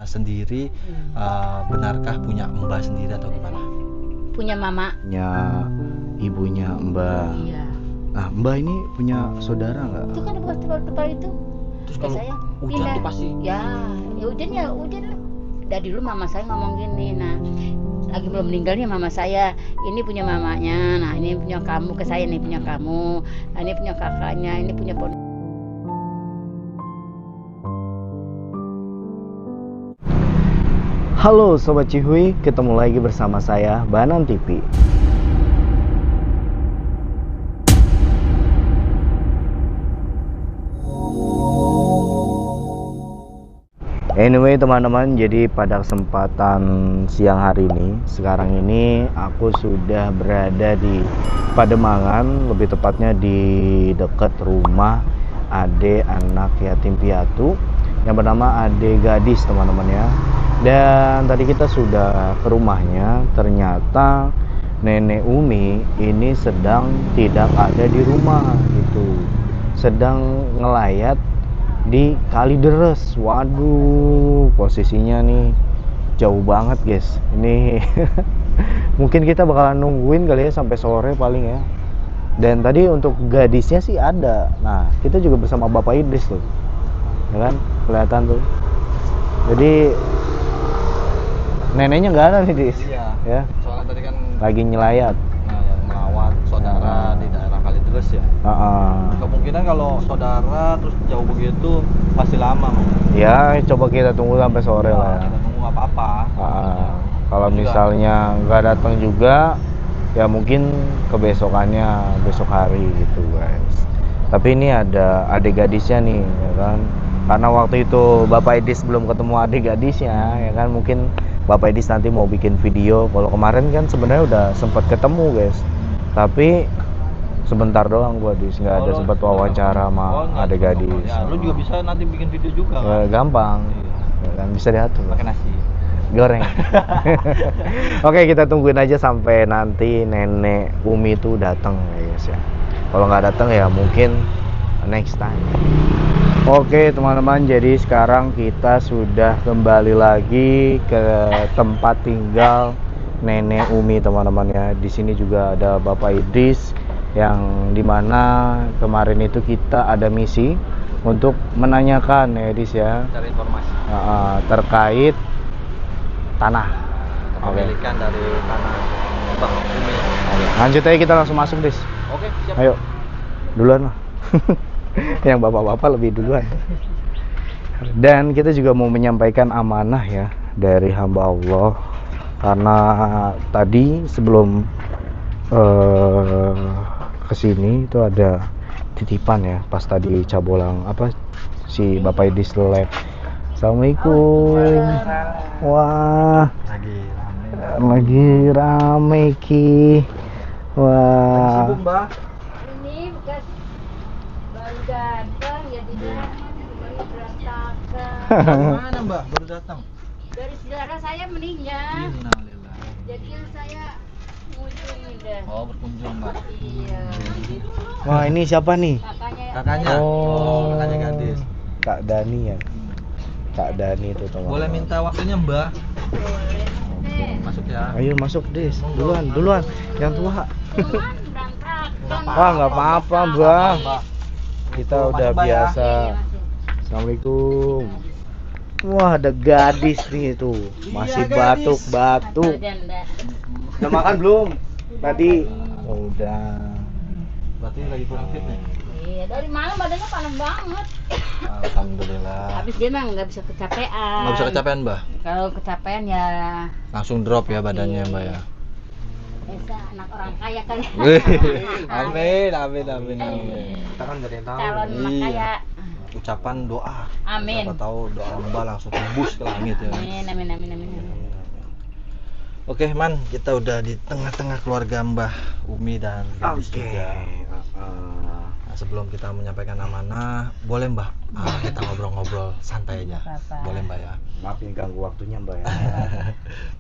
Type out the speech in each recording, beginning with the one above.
sendiri, benarkah punya Mbah sendiri atau gimana? Punya mama. Punya ibunya Mbah. Iya. Nah, Mbah ini punya saudara nggak? Itu kan buat tebal-tebal itu. Terus kalau saya hujan pindah. tuh pasti. Ya hujan. Dari dulu mama saya ngomong gini, nah lagi belum meninggalnya mama saya, ini punya mamanya, nah ini punya kamu, ke saya ini punya kamu, nah, ini punya kakaknya, ini punya Halo Sobat Cihuy, ketemu lagi bersama saya, Banan TV. Anyway teman-teman, jadi pada kesempatan siang hari ini, sekarang ini aku sudah berada di Pademangan, lebih tepatnya di dekat rumah ade anak yatim piatu yang bernama Ade Gadis teman-teman ya. Dan tadi kita sudah ke rumahnya, ternyata Nenek Umi ini sedang tidak ada di rumah gitu, sedang ngelayat di Kalideres. Waduh, posisinya nih jauh banget guys. Ini mungkin kita bakalan nungguin kali ya sampai sore paling ya. Dan tadi untuk gadisnya sih ada. Nah, kita juga bersama Bapak Idris tuh, ya kan, kelihatan tuh. Jadi neneknya nggak ada nih Dis. Iya. Ya. Soalnya tadi kan Lagi nyelayat. yang melawat saudara di daerah Kalideres ya. Kemungkinan kalau saudara terus jauh begitu pasti lama. Ya, coba kita tunggu sampai sore lah ya. Kita tunggu nggak apa-apa. Kalau misalnya nggak datang juga, ya mungkin kebesokannya besok hari gitu guys. Tapi ini ada adik gadisnya nih, ya kan? Karena waktu itu Bapak Idris belum ketemu adik gadisnya, ya kan? Mungkin Bapak Idris nanti mau bikin video. Kalau kemarin kan sebenarnya udah sempat ketemu guys, tapi sebentar doang gua Dis, nggak ada sempat wawancara sama adik gadis. Ya, lu juga bisa nanti bikin video juga Ya, kan? gampang, ya kan, bisa diatur. Pakai nasi. Goreng. Oke, kita tungguin aja sampai nanti Nenek Umi itu datang ya guys ya. Kalau nggak datang ya mungkin next time. Oke teman-teman, jadi sekarang kita sudah kembali lagi ke tempat tinggal Nenek Umi teman-teman ya. Di sini juga ada Bapak Idris yang dimana kemarin itu kita ada misi untuk menanyakan ya Idris ya, Cari informasi. terkait tanah. Kepemilikan dari tanah Mbah Umi. Lanjut aja, kita langsung masuk Dis. Oke, siap. Ayo, duluan lah. Yang bapak-bapak lebih duluan. Dan kita juga mau menyampaikan amanah ya dari hamba Allah. Karena tadi sebelum kesini itu ada titipan ya, pas tadi cabolang apa si Bapak Idris lab. Assalamualaikum. Wah, lagi rame Ki. Wah. Sibuk, Mbah. ini bekas baru datang ya tidak baru berantakan. Mana, Mbah? Baru datang. Dari saudara saya meninggal, Innalillah. jadi saya ngunjungin deh. Oh, berkunjung, Mbah. Iya. Wah, ini siapa nih? Kakaknya. Oh. Kakaknya gadis. Kak Dani ya. Kak Dani itu teman. Boleh minta waktunya, Mbah? Boleh. Masuk ya. Ayo masuk Des. Duluan. Yang tua. Cuman berantakan. Wah, nggak apa-apa, Mbah. Mbah. Kita Masuk, udah Mbah, ya. biasa. Assalamualaikum. Wah, ada gadis nih tuh. Masih Iya, gadis. batuk-batuk. Janda. Udah makan belum? Tadi. Oh, udah. Berarti lagi kurang fit nih. Iya, dari malam badannya panas banget. Alhamdulillah. Habis dia mah nggak bisa kecapean. Nggak bisa kecapean, Mbah? Kalau kecapean ya Langsung drop ya badannya, Mbah ya. biasa anak orang kaya kan. Amin. Kita kan gak ada yang tahu. Calon anak Iya. kaya. Ucapan doa. Amin. Siapa tahu doa Mbah langsung tembus ke langit ya. Amin. Oke, Man, kita udah di tengah-tengah keluarga Mbah Umi dan gadis Oke. juga. Nah, sebelum kita menyampaikan amanah, boleh Mbah kita ngobrol-ngobrol santai aja. Apa-apa. Boleh Mbah ya. Maaf nih ganggu waktunya, Mbak ya.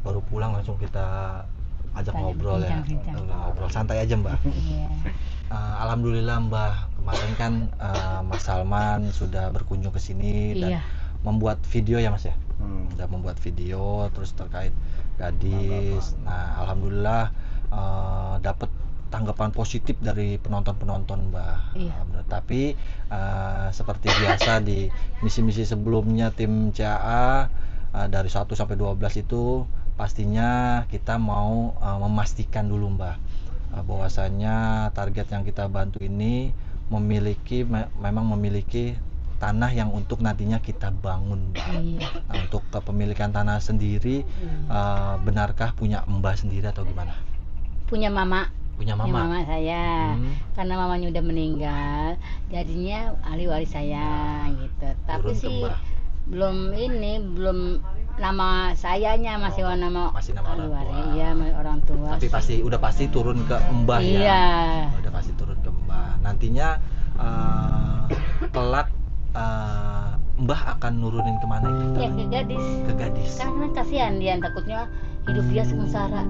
Baru pulang langsung kita ajak Tanya, ngobrol ya. bincang-bincang. Ngobrol santai aja Mbah. Iya. Alhamdulillah Mbah, kemarin kan Mas Salman sudah berkunjung ke sini dan Iya. membuat video ya Mas ya. Udah video terus terkait gadis. Nah, alhamdulillah dapat tanggapan positif dari penonton-penonton, Mbak. Iya. Tapi seperti biasa di misi-misi sebelumnya tim CAA dari 1 sampai 12 itu pastinya kita mau memastikan dulu, Mbak, bahwasanya target yang kita bantu ini memang memiliki tanah yang untuk nantinya kita bangun, Mbak. Iya. Nah, untuk kepemilikan tanah sendiri, benarkah punya Mbak sendiri atau gimana? Punya mama. Punya Punya mama. mama saya. Karena mamanya udah meninggal, jadinya ahli waris saya gitu. Tapi Turun ke sih Mbak. belum nama sayanya masih nama Masih nama ahli orang tua. waris. Iya, orang tua. Tapi udah pasti turun ke Mbah ya. Iya. Udah pasti turun ke Mbah. Nantinya kelak Mbah akan nurunin kemana itu? Ya ke gadis. Ke gadis. Karena kasihan dia, takutnya hidup dia sengsara.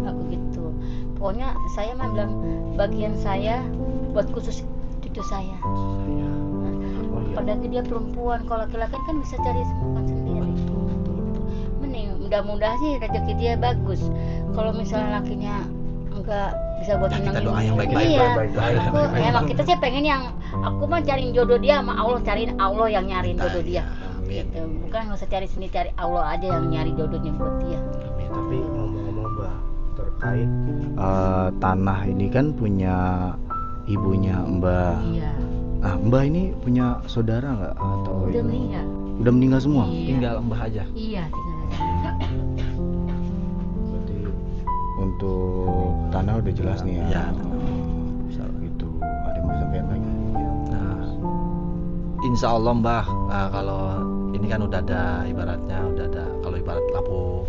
Aku gitu. Pokoknya saya mah bilang bagian saya buat khusus cucu saya. Padahal dia perempuan, kalau laki-laki kan bisa cari makan sendiri. Mending mudah-mudahan sih rezeki dia bagus. Kalau misalnya lakinya enggak bisa buat Ya, kita menangin. doa yang baik-baik. Iya. baik-baik. Aku emang kita sih pengen yang aku mah cariin jodoh dia sama Allah, cariin Allah yang nyariin jodoh dia. Amin. Gitu. Bukan nggak usah cari sini, cari Allah aja yang nyari jodohnya buat dia. Tapi ngomong-ngomong, Mbak, terkait tanah ini kan punya ibunya Mbak. Iya. Nah, Mbak ini punya saudara nggak atau Udah itu? meninggal. Udah meninggal semua? Iya. Tinggal Mbah aja. Iya, tinggal aja. Berarti untuk tanah udah jelas nih ya. Iya. Gitu. Ada yang mau sampaikan lagi? Nah, insya Allah Mbah, kalau ini kan udah ada ibaratnya kalau ibarat lampu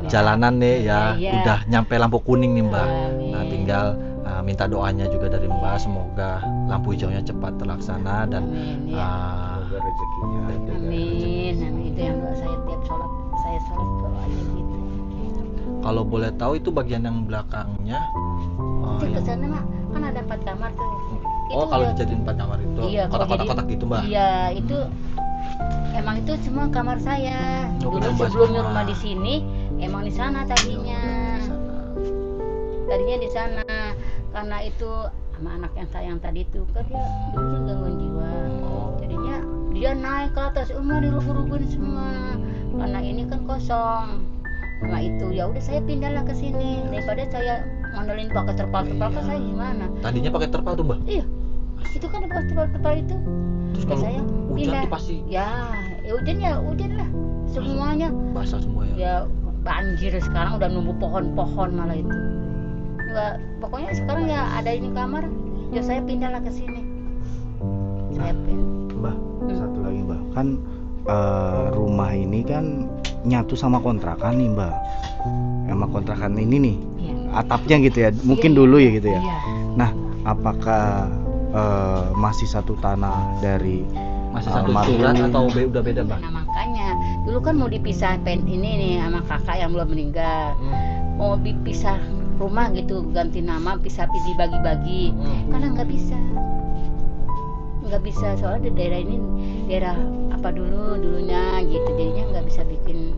jalanan nih ya, Iya. udah nyampe lampu kuning nih Mbah. Amin. Nah, tinggal minta doanya juga dari Mbah, semoga lampu hijaunya cepat terlaksana dan Amin, ya. Semoga rezekinya ada. Amin, amin. Itu yang doa saya tiap sholat. Saya sholat doa aja gitu. kalau boleh tahu itu bagian yang belakangnya. Itu Yang- ke sana mah kan ada 4 kamar tuh. Oh, kalau ya- dijadiin 4 kamar itu Iya, kalau kotak-kotak jadi- gitu Mbah. Iya, itu emang itu semua kamar saya. Oh, Dulu nambah sebelumnya semua. rumah di sini, emang di sana tadinya. Tadinya di sana. Karena itu sama anak yang sayang tadi itu kan dia dulu gangguan jiwa. Oh. Jadinya dia naik ke atas rumah dirubuh-rubuhin semua. Karena ini kan kosong. Nah itu ya udah saya pindahlah ke sini daripada saya ngandelin pakai terpal-terpal kan saya gimana? Tadinya pakai terpal tuh Mbah. Iya. Itu kan ada terpal-terpal itu. Terus Ya, kalau saya hujan pindah. tuh pasti Ya hujan lah semuanya. basah semua ya. Ya banjir sekarang udah nunggu pohon-pohon malah itu. Enggak, pokoknya sekarang ya ada ini kamar, ya saya pindahlah ke sini. Saya pindah. Mbak, satu lagi Mbak, kan rumah ini kan nyatu sama kontrakan nih Mbak. Sama kontrakan ini nih, Iya. atapnya gitu ya, mungkin Iya, dulu ya gitu ya. Iya. Nah, apakah masih satu tanah dari Masih satu almarhum? surat atau udah beda Mbah? Nah makanya dulu kan mau dipisah ini nih sama kakak yang belum meninggal, mau dipisah rumah gitu, ganti nama, pisah dibagi-bagi, karena nggak bisa soalnya di daerah ini daerah apa dulunya gitu, jadinya nggak bisa bikin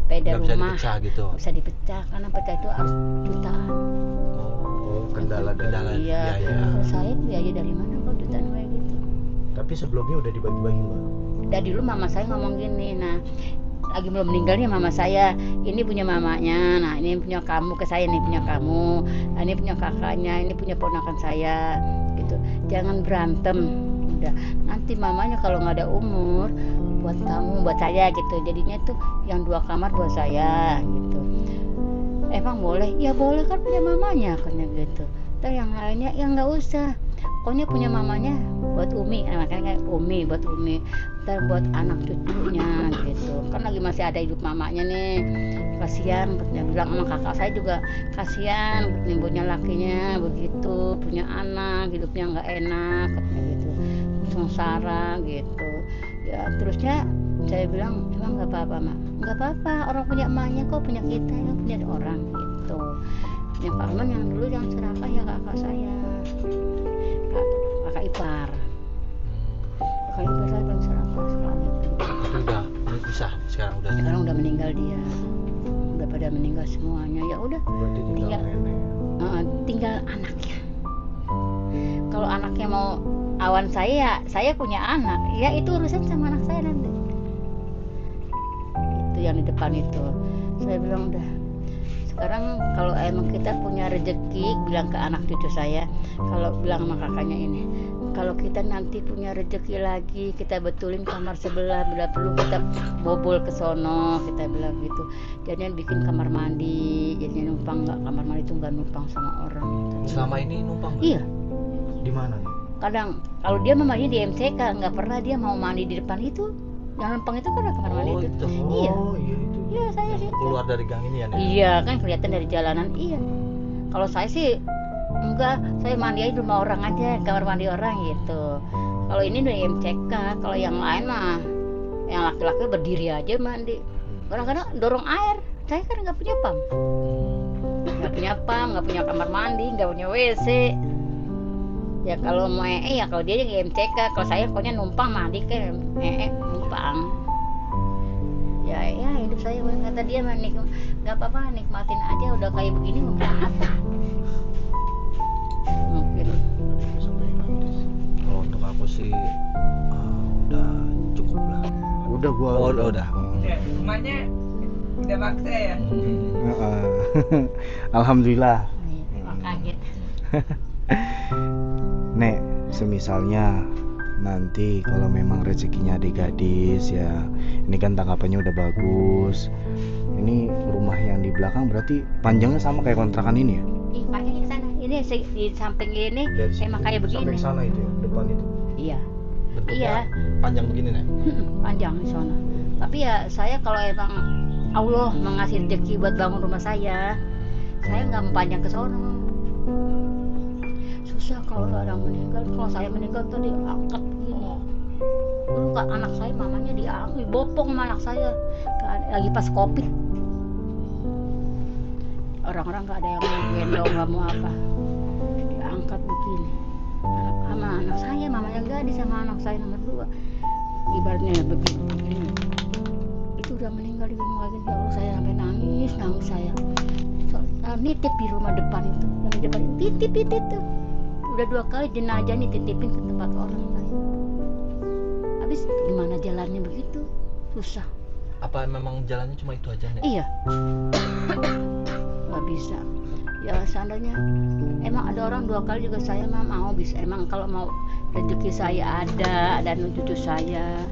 beda Nggak bisa rumah, dipecah gitu. bisa dipecah karena pecah itu harus jutaan. Oh, kendala dari. Iya. Iya, iya. Kalau saya biaya dari mana kalau jutaan kayak gitu? Tapi sebelumnya udah dibagi-bagi Mbak. Dari dulu mama saya ngomong gini, nah lagi belum meninggalnya mama saya, ini punya mamanya, nah ini punya kamu, ke saya ini punya kamu, nah, ini punya kakaknya, ini punya ponakan saya, gitu. Jangan berantem, udah. Nanti mamanya kalau nggak ada umur, buat kamu, buat saya, gitu. Jadinya tuh yang 2 kamar buat saya, gitu. Emang boleh? Ya boleh kan punya mamanya, katanya gitu. Dan yang lainnya ya nggak usah. Pokoknya punya mamanya buat Umi, makanya kayak Umi buat Umi, ntar buat anak cucunya gitu. Kan lagi masih ada hidup mamanya nih, kasihan. Katanya bilang sama kakak saya juga kasihan, katanya punya lakinya begitu, punya anak hidupnya nggak enak, katanya gitu, sengsara gitu. Ya terusnya saya bilang emang nggak apa-apa mak, nggak apa-apa, orang punya emaknya kok, punya kita yang punya orang gitu. Yang Pak Arman yang dulu yang serakah ya kakak saya, kakak ipar saya paling serakah sekali. Tapi Pisah sekarang udah. Sekarang udah meninggal dia, udah pada meninggal semuanya. Ya udah, Berarti tinggal Tinggal. nenek. tinggal anaknya. Kalau anaknya mau awan saya punya anak, ya itu urusan sama anak saya nanti. Itu yang di depan itu. Saya bilang udah. Sekarang kalau emang kita punya rezeki, bilang ke anak cucu saya, kalau bilang sama kakaknya ini, kalau kita nanti punya rezeki lagi, kita betulin kamar sebelah, bila perlu kita bobol ke sono, kita bilang gitu. Jadinya bikin kamar mandi, jadinya numpang nggak, kamar mandi itu nggak numpang sama orang. Selama ini numpang nggak? Iya, Di mana nih? kadang kalau dia mamanya di MCK, nggak pernah dia mau mandi di depan itu. Yang numpang itu kan ada kamar mandi Oh itu. itu. Iya. Oh iya itu. Iya, saya sih. Keluar dari gang ini ya Nek? Iya, kan kelihatan dari jalanan. Iya. Kalau saya sih enggak, saya mandi aja di rumah orang aja, kamar mandi orang gitu. Kalau ini dari MCK, kalau yang lain mah yang laki-laki berdiri aja mandi. Kadang-kadang dorong air. Saya kan nggak punya pam. Nggak punya pam, nggak punya kamar mandi, nggak punya WC. Ya kalau mau ya kalau dia di MCK, kalau saya pokoknya numpang mandi ke numpang. Ya hidup saya kata dia mah nggak apa-apa, nikmatin aja, udah kayak begini mau bilang apa mungkin. Sampai nangis. Kalau untuk aku sih udah cukup lah. Udah gua. Oh udah. Ya, rumahnya udah maksa ya. Heeh. Alhamdulillah. Wah, kaget. Nek, semisalnya nanti kalau memang rezekinya adik gadis ya, ini kan tanggapannya udah bagus. Ini rumah yang di belakang berarti panjangnya sama kayak kontrakan ini ya? Ih, makanya ke sana. Ini di samping ini Dari sini emang kayak begini. sampai sana itu ya, depan itu. Iya, Bentuknya Iya. panjang begini Nek? panjang di sana. Tapi ya saya kalau emang Allah mengasih rezeki buat bangun rumah saya nggak mau panjang ke sono. Susah kalau ada yang meninggal. Kalau saya meninggal tuh diangkat begini. Dulu kak anak saya mamanya diangkat, bopong sama anak saya. Lagi pas COVID. Orang-orang nggak ada yang mau gendong, nggak mau apa. Diangkat begini. Anak saya, mamanya gadis sama anak saya nomor 2. Ibaratnya ya begini. Itu udah meninggal di gunung lagi. Ya Allah, saya sampai nangis saya. Nitip di rumah depan itu, yang di depan itu, titip tuh. Udah 2 kali jenazah nih titipin ke tempat orang saya. Habis gimana jalannya begitu? Susah. Apa memang jalannya cuma itu aja Nek? Iya. Nggak bisa. Ya seandainya emang ada orang 2 kali juga saya mah mau bisa. Emang kalau mau rezeki saya ada dan cucu saya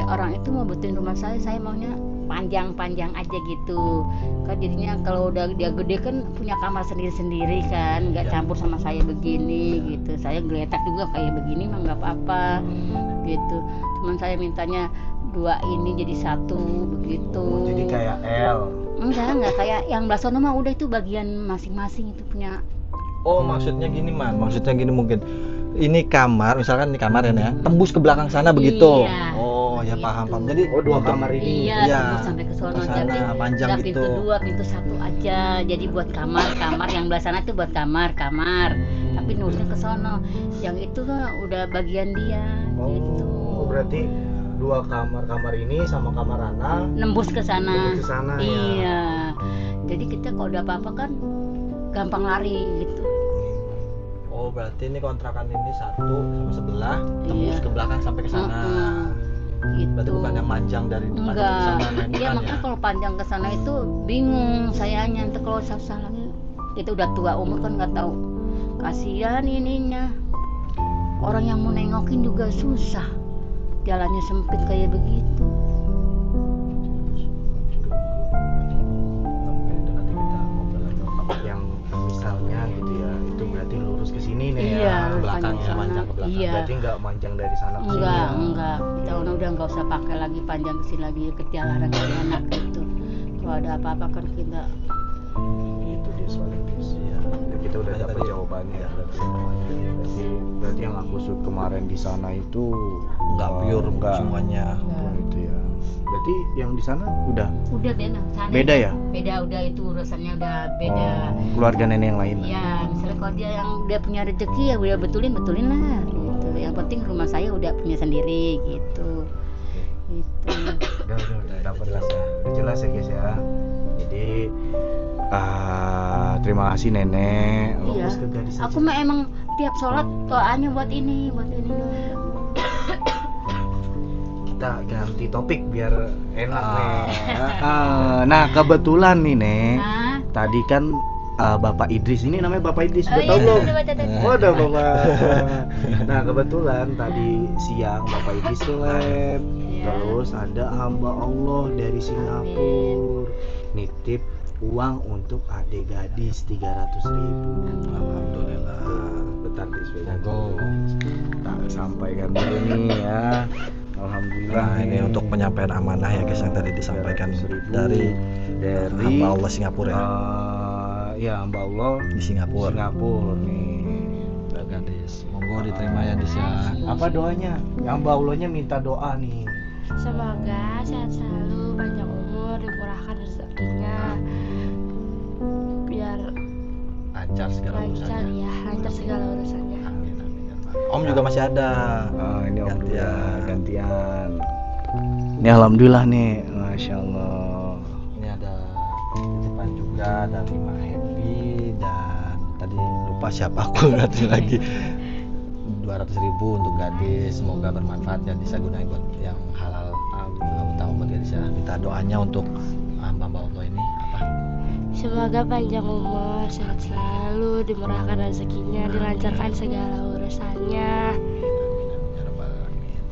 orang itu mau betulin rumah saya maunya panjang-panjang aja gitu. Kan jadinya kalau udah dia gede kan punya kamar sendiri-sendiri kan, nggak campur sama saya begini gitu. Saya geletak juga kayak begini mah nggak apa-apa gitu. Cuman saya mintanya 2 ini jadi 1 begitu. Jadi kayak L. Enggak kayak yang belah sono mah udah itu bagian masing-masing itu punya. Oh maksudnya gini Man, maksudnya gini mungkin ini kamar, misalkan ini kamar ya, tembus ke belakang sana begitu. Iya. Oh ya Gitu. paham. Jadi Oh, 2 untuk- kamar ini. Iya, Iya, tembus sampai ke sono. ke sana, Jadi panjang nggak pintu gitu. 2, pintu 1 aja. Jadi buat kamar yang belah sana tuh buat kamar. Tapi nurutnya ke sono. Yang itu kan udah bagian dia gitu. Oh, berarti 2 kamar ini sama kamar Ana Nembus ke sana. ke sana ya. Iya. Jadi kita kalau ada apa-apa kan gampang lari gitu. Oh berarti ini kontrakan ini 1 sama sebelah tembus Iya. ke belakang sampai ke sana. Gitu. Berarti bukan yang panjang dari depan ke Enggak, sana. iya bukan makanya ya? kalau panjang ke sana itu bingung saya nyantek kalau susah lagi. Itu udah tua umur kan nggak tahu. Kasihan ininya. Orang yang mau nengokin juga susah. Jalannya sempit kayak begitu. Nanti kita ngobrol lagi. Yang misalnya gitu ya, itu berarti lurus ke sini nih Iya, ya. ke belakang ya, sana. panjang ke belakang. Iya. Berarti nggak manjang dari sana ke sini. Enggak. Kita udah nggak usah pakai lagi panjang ke sini lagi ke jalanan enak gitu. Kalau ada apa-apa kan kita Itu dia soalnya. Iya. Ya, kita udah Tadi- dapat jawabannya ya, berarti yang aku shoot kemarin di sana itu Nggak pure nggak semuanya. pure itu ya. Berarti yang di sana udah beda. Sana beda ya? Beda udah itu urusannya udah beda. Oh, keluarga nenek yang lain. Iya, misalnya kalau dia punya rezeki ya udah betulin lah gitu. Yang penting rumah saya udah punya sendiri gitu. Gitu. Udah dapat jelas ya. Udah jelas ya guys ya. Jadi terima kasih nenek. Iya. Fokus ke gadis aja. Aku mah emang tiap sholat doanya buat ini Kita ganti topik biar enak Ah. nih. Nah kebetulan nih Nek, Nah, tadi kan Bapak Idris, ini namanya Bapak Idris, udah iya, tahu belum? udah baca tadi. Oh, udah Bapak. Nah kebetulan tadi siang Bapak Idris live, Iya. terus ada hamba Allah dari Singapura nitip uang untuk adik gadis 300.000. Alhamdulillah. Bentar di sepeda. Monggo. Tak sampaikan dulu nih ya. Alhamdulillah. Nah, ini untuk penyampaian amanah ya guys yang tadi disampaikan 300.000 dari hamba Allah Singapura ya. Ya hamba Allah Di Singapura. Singapura nih. Mbak gadis. Monggo diterima ya Dis ya. Apa doanya? Hamba Allahnya minta doa nih. Semoga sehat selalu, panjang umur, dimurahkan rezekinya, biar Lancar segala lancar urusannya. ya, lancar segala urusannya. Amin, amin, amin. Om juga masih ada. Ini Om Gantian. Dua, gantian. Ini alhamdulillah nih, masya Allah. Ini ada titipan juga dari Mak Happy dan tadi lupa siapa aku berarti lagi 200.000 untuk gadis, semoga bermanfaat dan bisa gunain buat yang halal. Utama buat gadis ya. Minta doanya untuk hamba Allah ini apa? Semoga panjang umur, sehat selalu, dimurahkan rezekinya, dilancarkan segala urusannya. Ya Rabbal Alamin.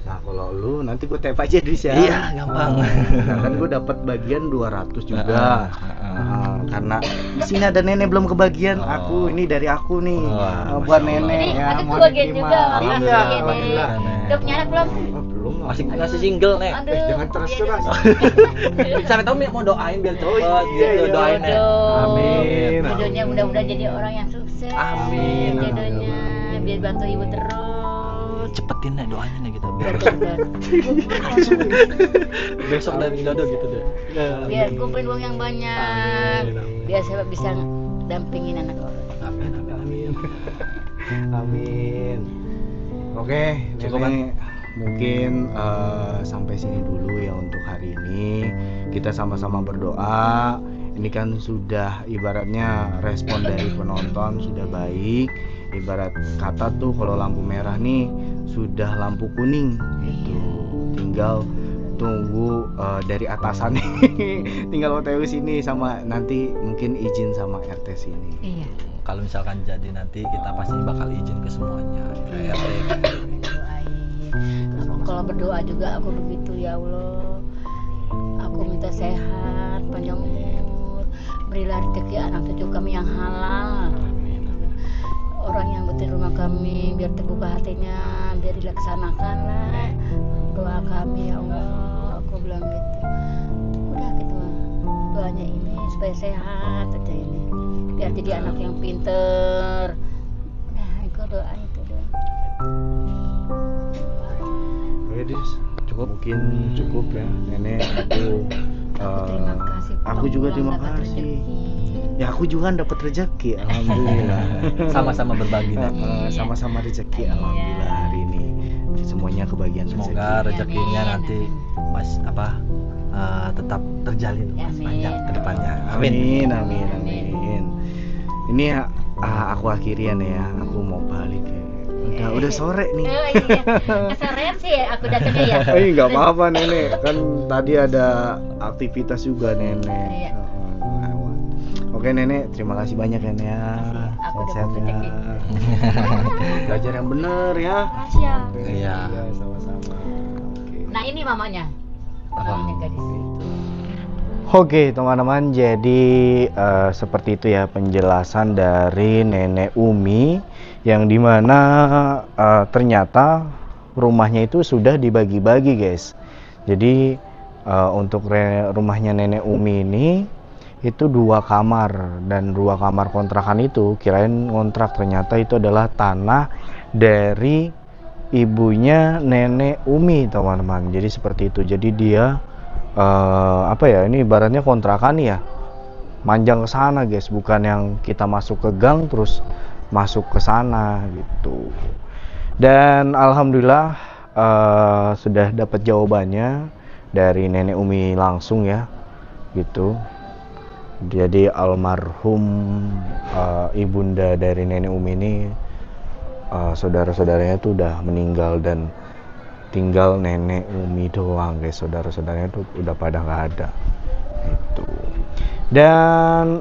Nah kalau lu nanti gue tap aja Dris ya. Iya, gampang. Nah, kan gue dapat bagian 200 juga. Karena di sini ada nenek belum kebagian. Oh. Aku ini dari aku nih. Wah, Buat Masya Allah. nenek Ini ya. aku mohon kebagian diterima. juga. Iya, Makasih ya, Nek. alhamdulillah. Udah punya anak belum? Oh, belum. Masih single nih. Aduh, jangan keras-keras. Sampai tahu mau doain biar cepet iya, gitu iya. doain ya. Amin. Jodohnya mudah-mudahan jadi orang yang sukses. Amin. Jodohnya biar bantu ibu terus. Cepetin deh doanya nih kita biar Betul. besok dari jodoh gitu deh. Biar kumpulin uang yang banyak. Amin, amin. Biar saya bisa dampingin anak orang. Amin, amin, amin. Amin. Oke, Cukup, Nenek, mungkin sampai sini dulu ya untuk hari ini. Kita sama-sama berdoa. Ini kan sudah ibaratnya respon dari penonton sudah baik. Ibarat kata tuh kalau lampu merah nih sudah lampu kuning gitu. Tinggal tunggu dari atasannya. Tinggal OTW sini sama nanti mungkin izin sama RT sini. Iya. Kalau misalkan jadi nanti kita pasti bakal izin ke semuanya. Kayak RT. Doain. Kalau berdoa juga aku begitu, ya Allah. Aku minta sehat, panjang umur. Berilah rezeki anak cucu kami yang halal. Orang yang betul rumah kami biar terbuka hatinya, biar dilaksanakan lah doa kami, ya Allah. Aku bilang gitu. Udah gitu mah. Doanya ini supaya sehat aja ini. Biar jadi anak yang pinter. Nah, itu doa itu doang. Oke, Dis. Cukup. Mungkin cukup ya, Nenek. Terima kasih. Aku juga terima Pulang dapat kasih. rezeki. Ya aku juga dapat rezeki, alhamdulillah. Sama-sama berbagi nih. Sama-sama rezeki, alhamdulillah hari ini. Semuanya kebagian Semoga rezeki. rezekinya nanti tetap terjalin mas, Amin. panjang ke depannya. Amin, amin, amin. Ini aku akhiri ya, Nek, ya. Aku mau balik ya. Udah sore nih. Oh iya, kesorean sih ya aku datangnya ya. Nggak apa-apa Nenek, kan tadi ada aktivitas juga Nenek. Iya. Lewat. Oke Nenek, terima kasih banyak ya Nek ya. Aku Sehat-sehat dapat ya. rezeki. Belajar yang bener ya. Makasih ya. Iya. Sama-sama. Oke. Nah ini mamanya. Mamanya gadis. Oke teman-teman, jadi seperti itu ya penjelasan dari Nenek Umi yang dimana ternyata rumahnya itu sudah dibagi-bagi guys. Jadi untuk rumahnya Nenek Umi ini itu 2 kamar, dan 2 kamar kontrakan itu kirain kontrak, ternyata itu adalah tanah dari ibunya Nenek Umi teman-teman. Jadi seperti itu, jadi dia ini ibaratnya kontrakan ya, manjang ke sana guys, bukan yang kita masuk ke gang terus masuk ke sana gitu. Dan alhamdulillah sudah dapat jawabannya dari nenek Umi langsung ya, gitu. Jadi almarhum ibunda dari nenek Umi ini saudara-saudaranya tuh udah meninggal dan tinggal nenek Umi doang guys. Saudara-saudaranya tuh udah pada nggak ada itu. Dan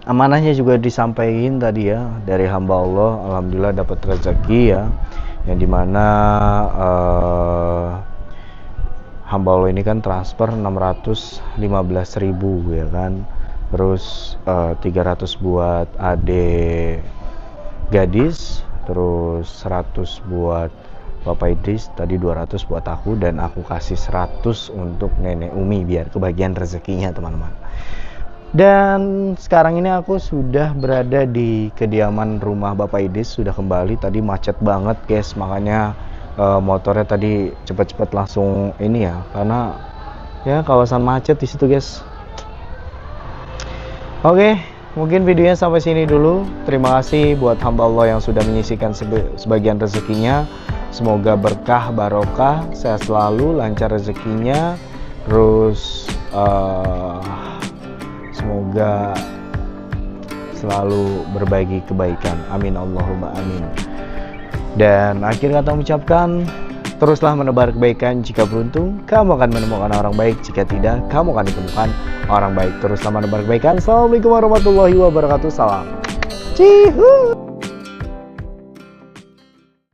amanahnya juga disampaikan tadi ya dari hamba Allah, alhamdulillah dapat rezeki ya, yang dimana hamba Allah ini kan transfer 615.000 ya kan, terus 300 buat adik gadis, terus 100 buat Bapak Idris, tadi 200 buat aku, dan aku kasih 100 untuk nenek Umi biar kebagian rezekinya teman-teman. Dan sekarang ini aku sudah berada di kediaman rumah Bapak Idris, sudah kembali. Tadi macet banget guys, makanya motornya tadi cepat-cepat langsung ini ya, karena ya kawasan macet di situ guys. Oke, mungkin videonya sampai sini dulu. Terima kasih buat hamba Allah yang sudah menyisihkan sebagian rezekinya. Semoga berkah, barokah, sehat selalu, lancar rezekinya, terus semoga selalu berbagi kebaikan. Amin Allahumma amin. Dan akhir kata mengucapkan, teruslah menebar kebaikan. Jika beruntung, kamu akan menemukan orang baik. Jika tidak, kamu akan ditemukan orang baik. Teruslah menebar kebaikan. Assalamualaikum warahmatullahi wabarakatuh. Salam. Cihu.